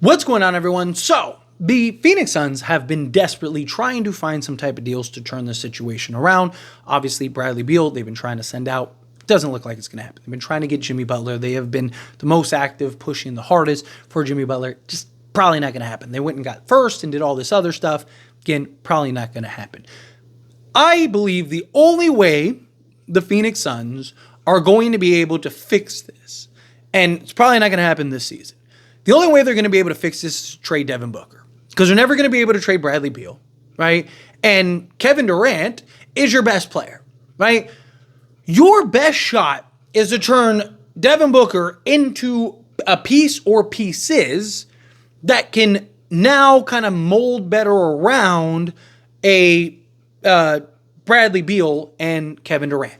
What's going on, everyone? So, the Phoenix Suns have been desperately trying to find some type of deals to turn the situation around. Obviously, Bradley Beal, they've been trying to send out. Doesn't look like it's going to happen. They've been trying to get Jimmy Butler. They have been the most active, pushing the hardest for Jimmy Butler. Just probably not going to happen. They went and got first and did all this other stuff. Again, probably not going to happen. I believe the only way the Phoenix Suns are going to be able to fix this, and it's probably not going to happen this season, the only way they're going to be able to fix this is to trade Devin Booker, because they're never going to be able to trade Bradley Beal, right? And Kevin Durant is your best player, right? Your best shot is to turn Devin Booker into a piece or pieces that can now kind of mold better around a Bradley Beal and Kevin Durant.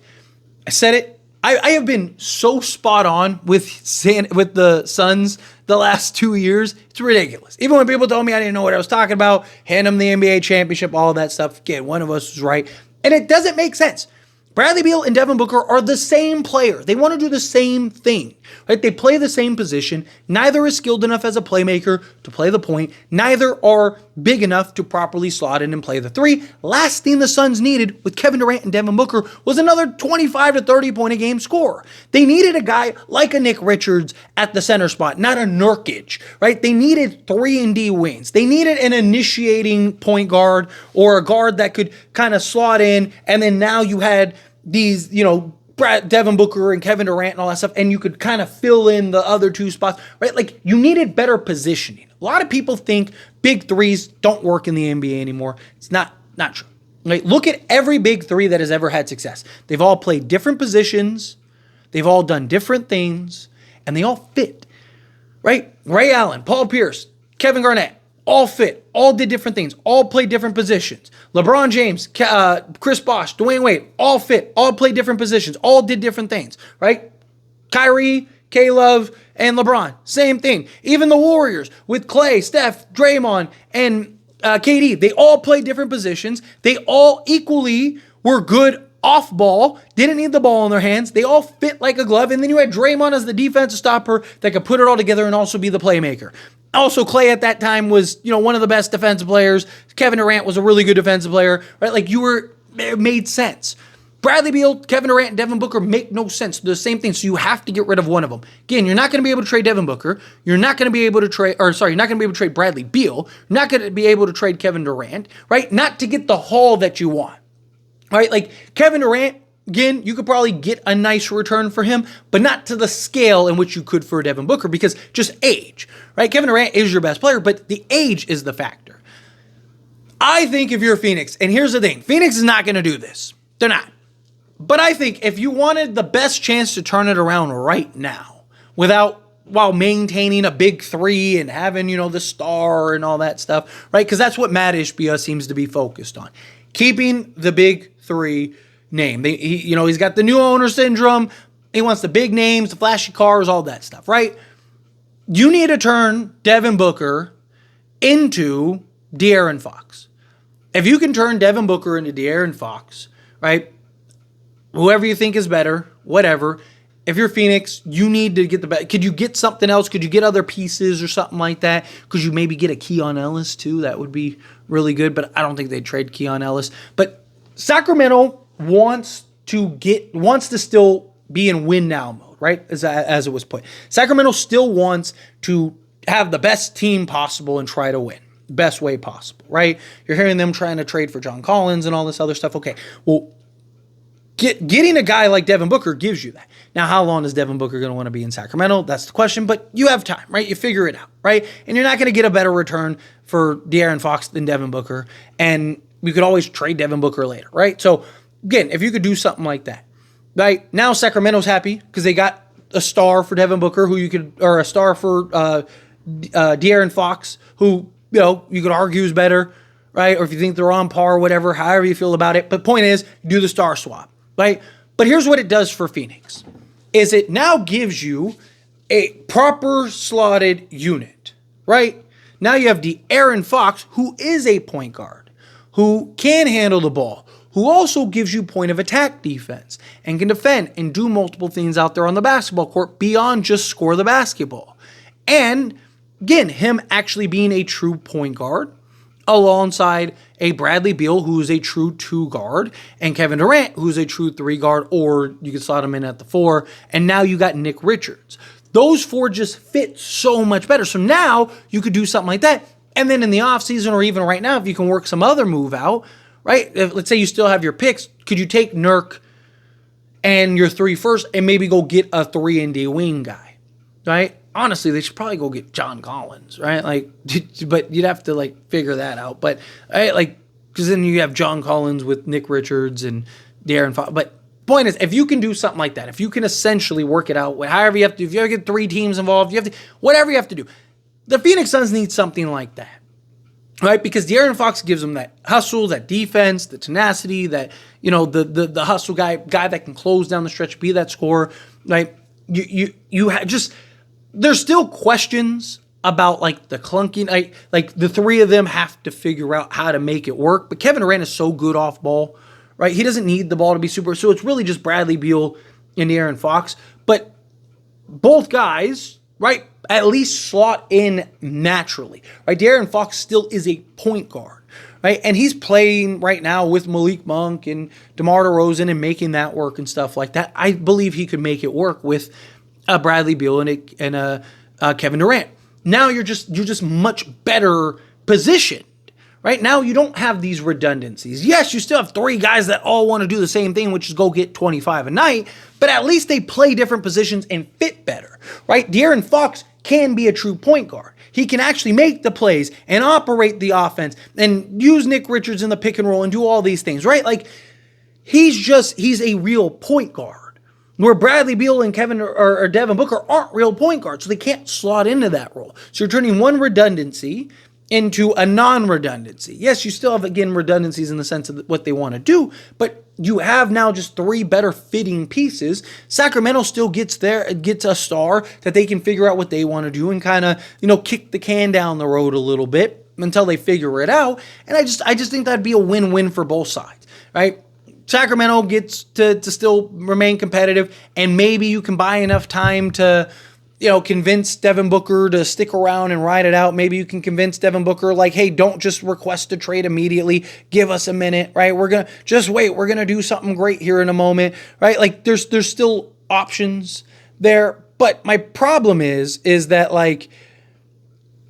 I said it. I have been so spot on with the Suns the last 2 years. It's ridiculous. Even when people told me I didn't know what I was talking about, hand them the NBA championship, all that stuff. Again, one of us was right. And it doesn't make sense. Bradley Beal and Devin Booker are the same player. They want to do the same thing, right? They play the same position. Neither is skilled enough as a playmaker to play the point. Neither are big enough to properly slot in and play the three. Last thing the Suns needed with Kevin Durant and Devin Booker was another 25 to 30 point a game scorer. They needed a guy like a Nick Richards at the center spot, not a Nurkic, right? They needed 3-and-D wings. They needed an initiating point guard or a guard that could kind of slot in, and then now you had these, Devin Booker and Kevin Durant and all that stuff, and you could kind of fill in the other two spots, right? Like, you needed better positioning. A lot of people think big threes don't work in the NBA anymore. It's not true. Right? Look at every big three that has ever had success. They've all played different positions. They've all done different things, and they all fit, right? Ray Allen, Paul Pierce, Kevin Garnett, all fit, all did different things, all played different positions. LeBron James, Chris Bosh, Dwayne Wade, all fit, all played different positions, all did different things, right? Kyrie, K-Love, and LeBron, same thing. Even the Warriors with Clay, Steph, Draymond, and KD, they all played different positions. They all equally were good off ball, didn't need the ball in their hands. They all fit like a glove. And then you had Draymond as the defensive stopper that could put it all together and also be the playmaker. Also, Clay at that time was, one of the best defensive players. Kevin Durant was a really good defensive player, right? Like, it made sense. Bradley Beal, Kevin Durant, and Devin Booker make no sense. They're the same thing, so you have to get rid of one of them. Again, you're not going to be able to trade Devin Booker. You're not going to be able to trade, you're not going to be able to trade Bradley Beal. You're not going to be able to trade Kevin Durant, right? Not to get the haul that you want, right? Like, Kevin Durant, again, you could probably get a nice return for him, but not to the scale in which you could for Devin Booker, because just age, right? Kevin Durant is your best player, but the age is the factor. I think if you're Phoenix, and here's the thing, Phoenix is not going to do this. They're not. But I think if you wanted the best chance to turn it around right now, while maintaining a big three and having, the star and all that stuff, right? Because that's what Matt Ishbia seems to be focused on. Keeping the big three name. He's got the new owner syndrome. He wants the big names, the flashy cars, all that stuff, right? You need to turn Devin Booker into De'Aaron Fox. If you can turn Devin Booker into De'Aaron Fox, right? Whoever you think is better, whatever. If you're Phoenix, you need to get the best. Could you get something else? Could you get other pieces or something like that? Could you maybe get a Keon Ellis too? That would be really good, but I don't think they'd trade Keon Ellis. But Sacramento wants to still be in win now mode, right? As it was put. Sacramento still wants to have the best team possible and try to win. Best way possible, right? You're hearing them trying to trade for John Collins and all this other stuff. Okay, well, getting a guy like Devin Booker gives you that. Now, how long is Devin Booker going to want to be in Sacramento? That's the question, but you have time, right? You figure it out, right? And you're not going to get a better return for De'Aaron Fox than Devin Booker, and you could always trade Devin Booker later, right? So, again, if you could do something like that, right? Now Sacramento's happy because they got a star for Devin Booker, or a star for De'Aaron Fox, who, you could argue is better, right? Or if you think they're on par, whatever, however you feel about it. But point is, do the star swap, right? But here's what it does for Phoenix, is it now gives you a proper slotted unit, right? Now you have De'Aaron Fox, who is a point guard, who can handle the ball, who also gives you point of attack defense and can defend and do multiple things out there on the basketball court beyond just score the basketball. And again, him actually being a true point guard alongside a Bradley Beal, who's a true 2 guard, and Kevin Durant, who's a true 3 guard, or you could slot him in at the 4, and now you got Nick Richards. Those 4 just fit so much better. So now you could do something like that, and then in the offseason, or even right now, if you can work some other move out, right? Let's say you still have your picks, could you take Nurk and your 3 first and maybe go get a 3-and-D wing guy, right? Honestly, they should probably go get John Collins, right? Like, but you'd have to like figure that out. But right, like, because then you have John Collins with Nick Richards and De'Aaron Fox. But point is, if you can do something like that, if you can essentially work it out, however you have to, if you ever get 3 teams involved, you have to, whatever you have to do. The Phoenix Suns need something like that, right? Because De'Aaron Fox gives them that hustle, that defense, the tenacity, that, you know, the hustle guy that can close down the stretch, be that scorer, right? You just. There's still questions about like the clunking, like the 3 of them have to figure out how to make it work. But Kevin Durant is so good off ball, right? He doesn't need the ball to be super. So it's really just Bradley Beal and De'Aaron Fox. But both guys, right, at least slot in naturally, right? De'Aaron Fox still is a point guard, right? And he's playing right now with Malik Monk and DeMar DeRozan and making that work and stuff like that. I believe he could make it work with Bradley Beal and Kevin Durant. Now you're just much better positioned, right? Now you don't have these redundancies. Yes, you still have 3 guys that all want to do the same thing, which is go get 25 a night, but at least they play different positions and fit better, right? De'Aaron Fox can be a true point guard. He can actually make the plays and operate the offense and use Nick Richards in the pick and roll and do all these things, right? Like, he's a real point guard. Where Bradley Beal and Kevin or Devin Booker aren't real point guards, so they can't slot into that role. So you're turning one redundancy into a non-redundancy. Yes, you still have, again, redundancies in the sense of what they want to do, but you have now just 3 better fitting pieces. Sacramento still gets a star that they can figure out what they want to do and kind of, you know, kick the can down the road a little bit until they figure it out. And I just think that'd be a win-win for both sides, right? Sacramento gets to still remain competitive, and maybe you can buy enough time to, you know, convince Devin Booker to stick around and ride it out. Maybe you can convince Devin Booker, like, hey, don't just request a trade immediately. Give us a minute, right? We're going to just wait. We're going to do something great here in a moment, right? Like, there's still options there. But my problem is that, like,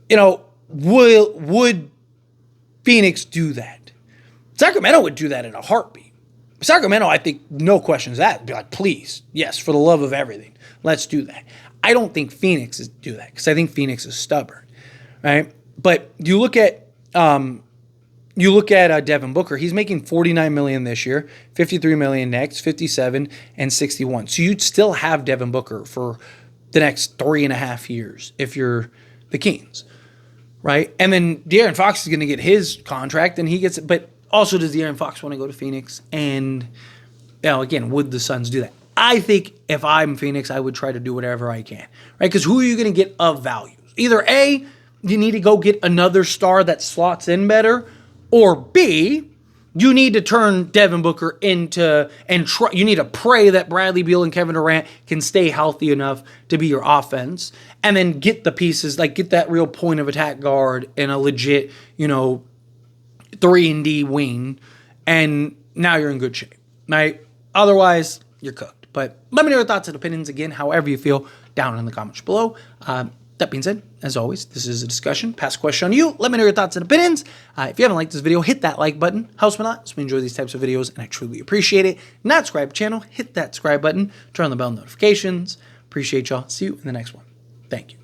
you know, would Phoenix do that? Sacramento would do that in a heartbeat. Sacramento, I think, no questions that. Be like, please, yes, for the love of everything, let's do that. I don't think Phoenix is do that because I think Phoenix is stubborn, right? But you look at Devin Booker. He's making $49 million this year, $53 million next, 57 and 61. So you'd still have Devin Booker for the next 3.5 years if you're the Kings, right? And then De'Aaron Fox is going to get his contract, and he gets it, but. Also, does De'Aaron Fox want to go to Phoenix? And, you know, again, would the Suns do that? I think if I'm Phoenix, I would try to do whatever I can, right? Because who are you going to get of value? Either A, you need to go get another star that slots in better, or B, you need to turn Devin Booker into, and you need to pray that Bradley Beal and Kevin Durant can stay healthy enough to be your offense, and then get the pieces, like get that real point of attack guard and a legit, you know, 3-and-D wing, and now you're in good shape, right? Otherwise, you're cooked. But let me know your thoughts and opinions, again, however you feel, down in the comments below. That being said, as always, this is a discussion. Pass a question on you. Let me know your thoughts and opinions. If you haven't liked this video, hit that like button. Helps me a lot. So we enjoy these types of videos, and I truly appreciate it. Not subscribe to the channel, hit that subscribe button. Turn on the bell notifications. Appreciate y'all. See you in the next one. Thank you.